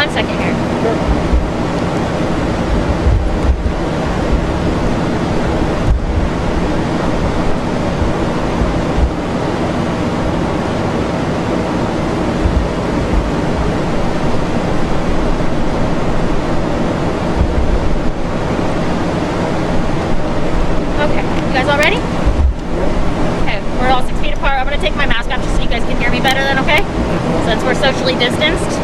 1 second here. Okay, you guys all ready? Okay, we're all 6 feet apart. I'm gonna take my mask off just so you guys can hear me better then, okay? Since we're socially distanced.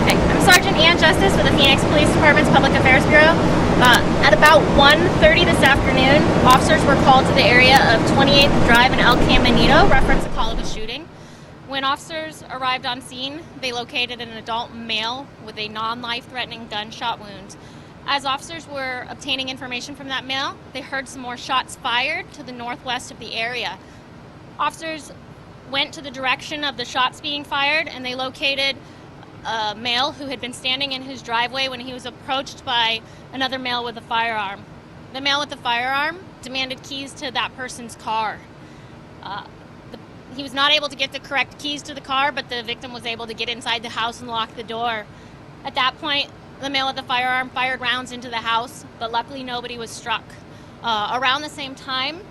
Okay, I'm Sergeant Ann Justice with the Phoenix Police Department's Public Affairs Bureau. At about 1:30 this afternoon, officers were called to the area of 28th Drive in El Caminito, reference a call of a shooting. When officers arrived on scene, they located an adult male with a non-life-threatening gunshot wound. As officers were obtaining information from that male, they heard some more shots fired to the northwest of the area. Officers went to the direction of the shots being fired, and they located a male who had been standing in his driveway when he was approached by another male with a firearm. The male with the firearm demanded keys to that person's car. He was not able to get the correct keys to the car, but the victim was able to get inside the house and lock the door. At that point, the male with the firearm fired rounds into the house, but luckily nobody was struck. Around the same time,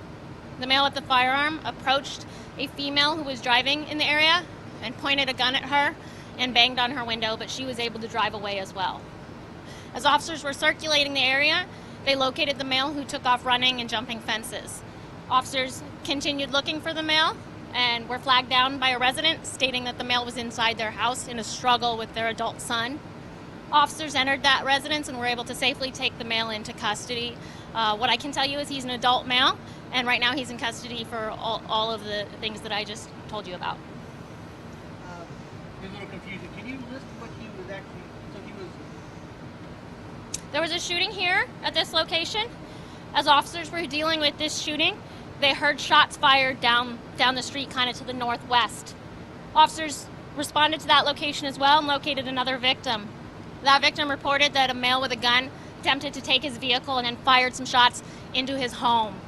the male with the firearm approached a female who was driving in the area and pointed a gun at her and banged on her window, but she was able to drive away as well. As officers were circulating the area, they located the male who took off running and jumping fences. Officers continued looking for the male and were flagged down by a resident stating that the male was inside their house in a struggle with their adult son. Officers entered that residence and were able to safely take the male into custody. What I can tell you is he's an adult male, and right now he's in custody for all of the things that I just told you about. There's a little confusion. Can you list what he was actually, so he was... There was a shooting here at this location. As officers were dealing with this shooting, they heard shots fired down the street kind of to the northwest. Officers responded to that location as well and located another victim. That victim reported that a male with a gun attempted to take his vehicle and then fired some shots into his home.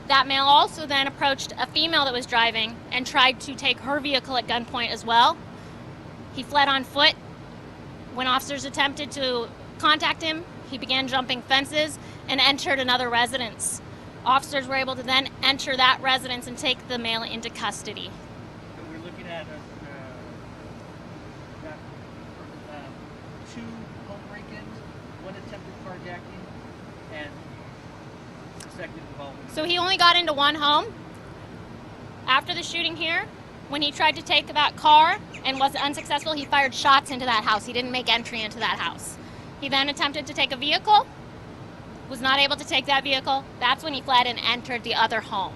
That male also then approached a female that was driving and tried to take her vehicle at gunpoint as well. He fled on foot. When officers attempted to contact him, he began jumping fences and entered another residence. Officers were able to then enter that residence and take the male into custody. So we're looking at two home break-ins, one attempted carjacking, and suspected involvement. So he only got into one home. After the shooting here, when he tried to take that car and was unsuccessful, he fired shots into that house. He didn't make entry into that house. He then attempted to take a vehicle, was not able to take that vehicle. That's when he fled and entered the other home.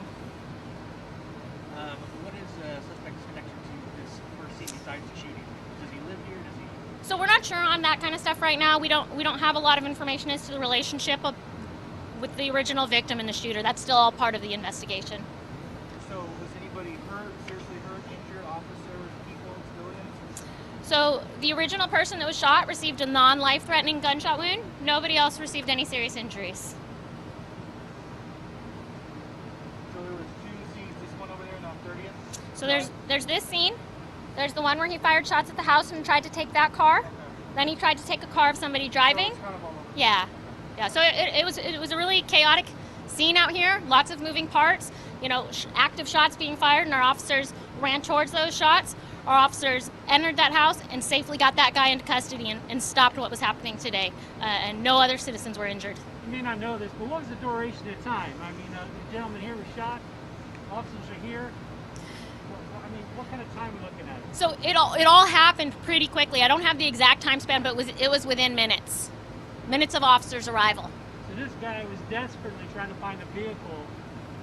What is the suspect's connection to this first scene besides the shooting? Does he live here? Does he? So we're not sure on that kind of stuff right now. We don't have a lot of information as to the relationship with the original victim and the shooter. That's still all part of the investigation. So was anybody hurt, seriously hurt, injured, officers, people, civilians? So the original person that was shot received a non-life-threatening gunshot wound. Nobody else received any serious injuries. So there was two scenes, this one over there and on 30th? So there's this scene. There's the one where he fired shots at the house and tried to take that car. Then he tried to take a car of somebody driving. So it's kind of all over. Yeah. So it was a really chaotic scene out here. Lots of moving parts. Active shots being fired, and our officers ran towards those shots. Our officers entered that house and safely got that guy into custody and stopped what was happening today. And no other citizens were injured. You may not know this, but what was the duration of time? I mean, the gentleman here was shot. Officers are here. I mean, what kind of time are we looking at? So it all happened pretty quickly. I don't have the exact time span, but it was within minutes. Minutes of officers' arrival. So this guy was desperately trying to find a vehicle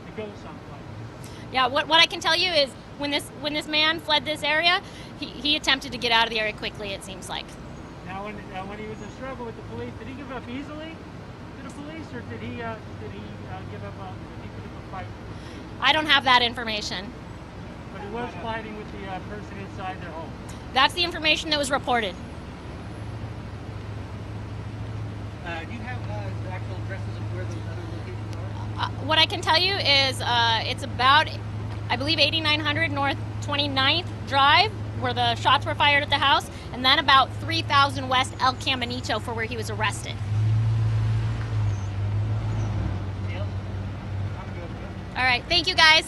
to go someplace. Yeah, what I can tell you is when this man fled this area, he attempted to get out of the area quickly, it seems like. Now, when he was in struggle with the police, did he give up easily to the police, or did he give up? Did he put up a fight with the police? I don't have that information. But he was fighting with the person inside their home. That's the information that was reported. Do you have the actual addresses of where those other locations are? What I can tell you is it's about I believe 8900 North 29th Drive, where the shots were fired at the house, and then about 3000 West El Caminito for where he was arrested. Neil? I'm good. All right, thank you guys.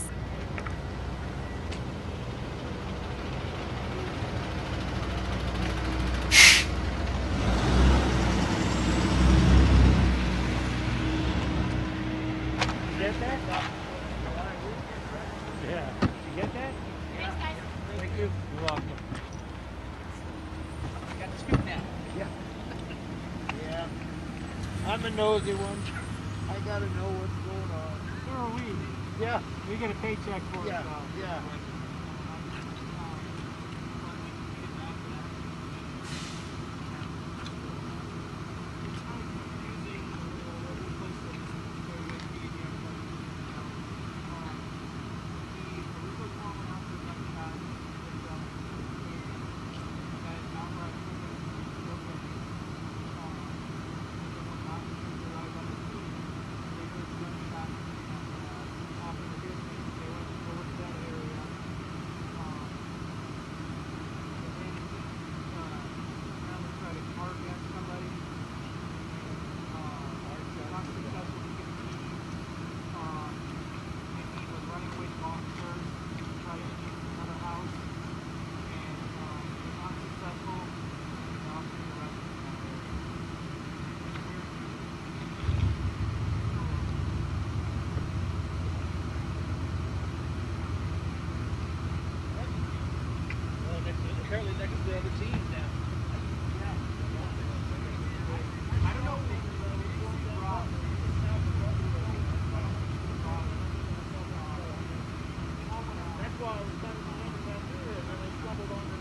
Get that? Yeah. Did you get that? Thanks, guys. Thank you. You're welcome. Got the scoop now. Yeah. Yeah. I'm a nosy one. I gotta know what's going on. So are we. Yeah. We get a paycheck for it. Yeah. Apparently next to the other teams now. I don't know if they That's why I was kind of down there, and then they stumbled on